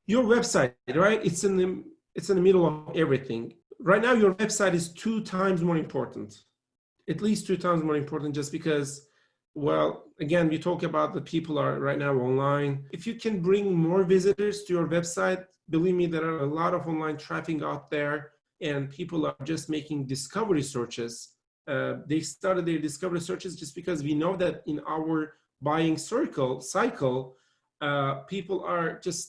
Your website, right? It's in the middle of everything. Right now, your website is 2 times more important, at least 2 times more important, just because, well, again, we talk about the people are right now online. If you can bring more visitors to your website, believe me, there are a lot of online traffic out there, and people are just making discovery searches. They started their discovery searches just because we know that in our buying cycle, people are just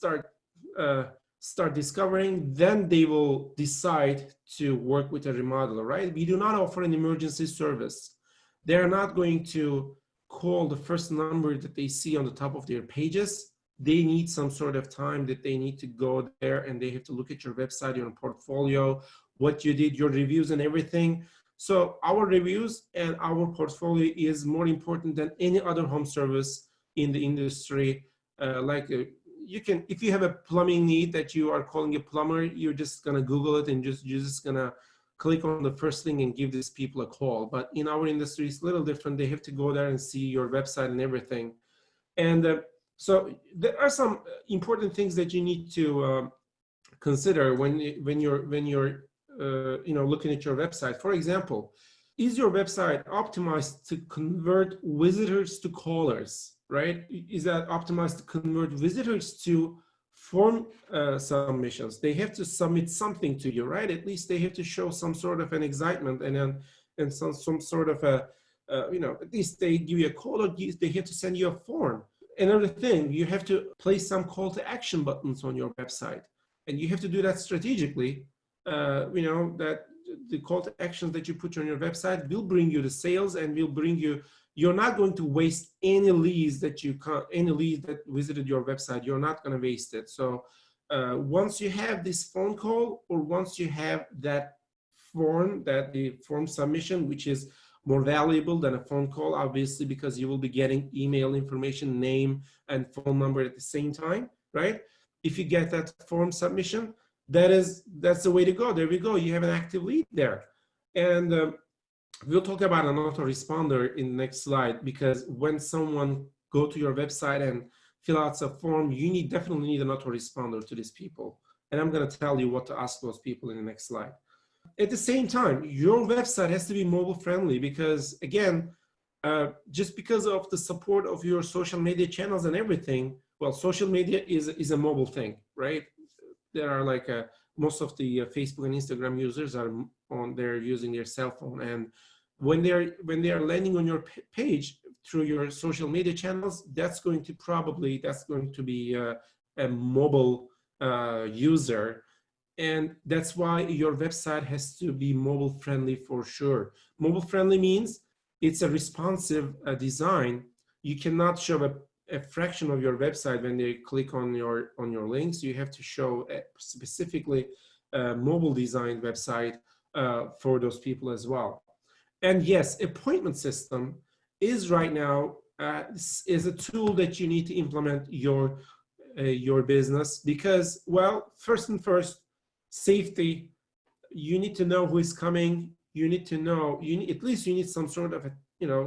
start discovering, then they will decide to work with a remodeler, right? We do not offer an emergency service. They're not going to call the first number that they see on the top of their pages. They need some sort of time that they need to go there, and they have to look at your website, your portfolio, what you did, your reviews and everything. So our reviews and our portfolio is more important than any other home service in the industry. You can, if you have a plumbing need that you are calling a plumber, you're just gonna Google it and you're just gonna click on the first thing and give these people a call. But in our industry, it's a little different. They have to go there and see your website and everything. And so there are some important things that you need to consider when you're looking at your website. For example, is your website optimized to convert visitors to callers, right? Is that optimized to convert visitors to form submissions? They have to submit something to you, right? At least they have to show some sort of an excitement and some sort of a at least they give you a call, or they have to send you a form. Another thing, you have to place some call to action buttons on your website, and you have to do that strategically. That the call to actions that you put on your website will bring you the sales and will bring you. You're not going to waste any leads that visited your website. You're not going to waste it. So once you have this phone call, or once you have that form, the form submission, which is more valuable than a phone call, obviously, because you will be getting email information, name, and phone number at the same time, right? If you get that form submission, that's the way to go. There we go. You have an active lead there. And we'll talk about an autoresponder in the next slide, because when someone go to your website and fill out a form, you definitely need an autoresponder to these people. And I'm going to tell you what to ask those people in the next slide. At the same time, your website has to be mobile friendly, because again, just because of the support of your social media channels and everything, well, social media is a mobile thing, right? There are most of the Facebook and Instagram users are they're using their cell phone, and when they are landing on your page through your social media channels, that's going to be a mobile user. And that's why your website has to be mobile friendly for sure. Mobile friendly means it's a responsive design. You cannot show a fraction of your website when they click on your links. You have to show a specifically mobile designed website for those people as well. And yes, appointment system is right now is a tool that you need to implement your business, because, well, first, safety. You need to know who is coming. You need to know, at least you need some sort of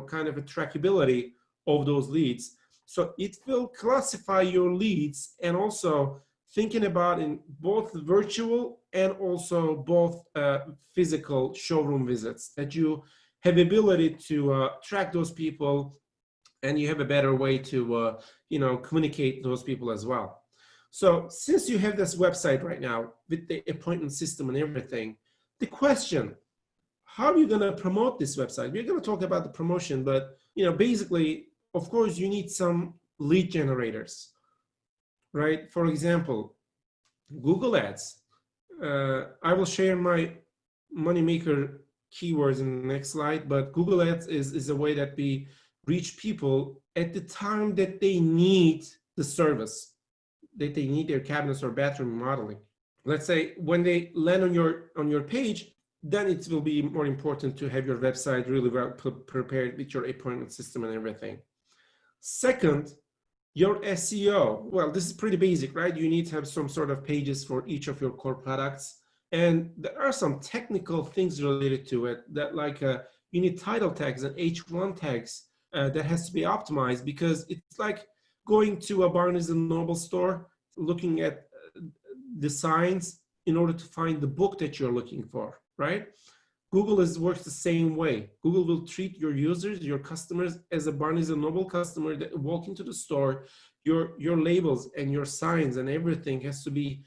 kind of a trackability of those leads. So it will classify your leads, and also thinking about in both virtual and also both physical showroom visits, that you have ability to track those people, and you have a better way to communicate those people as well. So since you have this website right now with the appointment system and everything, the question, how are you going to promote this website? We're going to talk about the promotion, but basically, of course, you need some lead generators, right? For example, Google Ads. I will share my moneymaker keywords in the next slide, but Google Ads is a way that we reach people at the time that they need the service, that they need their cabinets or bathroom remodeling. Let's say when they land on your page, then it will be more important to have your website really well prepared with your appointment system and everything. Second, your SEO. Well, this is pretty basic, right? You need to have some sort of pages for each of your core products. And there are some technical things related to it, that you need title tags and H1 tags that has to be optimized, because it's like going to a Barnes & Noble store, looking at the signs in order to find the book that you're looking for, right? Google works the same way. Google will treat your users, your customers, as a Barnes and Noble customer that walk into the store. Your labels and your signs and everything has to be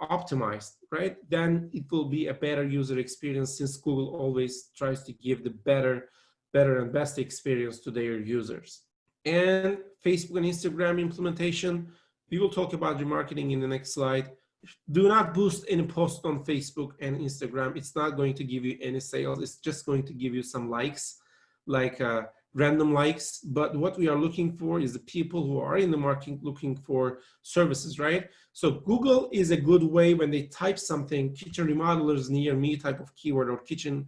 optimized, right? Then it will be a better user experience, since Google always tries to give the better and best experience to their users. And Facebook and Instagram implementation, we will talk about remarketing in the next slide. Do not boost any post on Facebook and Instagram. It's not going to give you any sales. It's just going to give you some likes, like random likes. But what we are looking for is the people who are in the market looking for services, right? So Google is a good way when they type something, kitchen remodelers near me type of keyword, or kitchen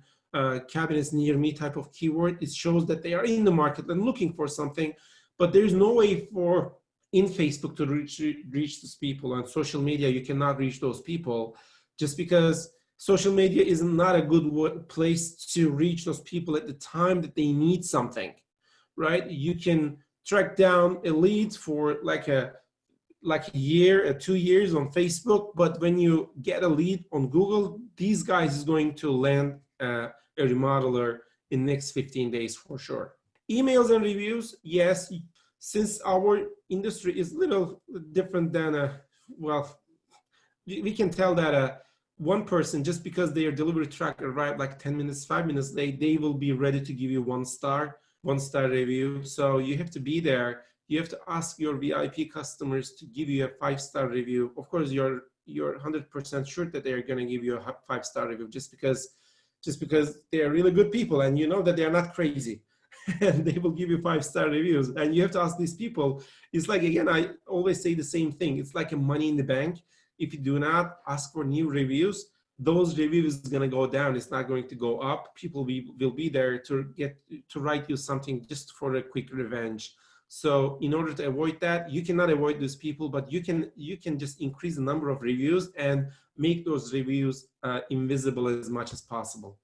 cabinets near me type of keyword. It shows that they are in the market and looking for something, but there's no way for in Facebook to reach those people. On social media, you cannot reach those people, just because social media is not a good place to reach those people at the time that they need something, right? You can track down a lead for like a year, 2 years on Facebook, but when you get a lead on Google, these guys is going to land a remodeler in the next 15 days for sure. Emails and reviews, yes. Since our industry is a little different than well, we can tell that one person, just because their delivery truck arrived like 10 minutes, 5 minutes late, they will be ready to give you one star review. So you have to be there. You have to ask your VIP customers to give you a 5-star review. Of course, you're 100% sure that they're going to give you a 5-star review, just because they're really good people, and you know that they're not crazy. And they will give you 5-star reviews. And you have to ask these people. It's like, again, I always say the same thing. It's like a money in the bank. If you do not ask for new reviews, those reviews is going to go down. It's not going to go up. People will be there to write you something just for a quick revenge. So in order to avoid that, you cannot avoid those people, but you can just increase the number of reviews and make those reviews invisible as much as possible.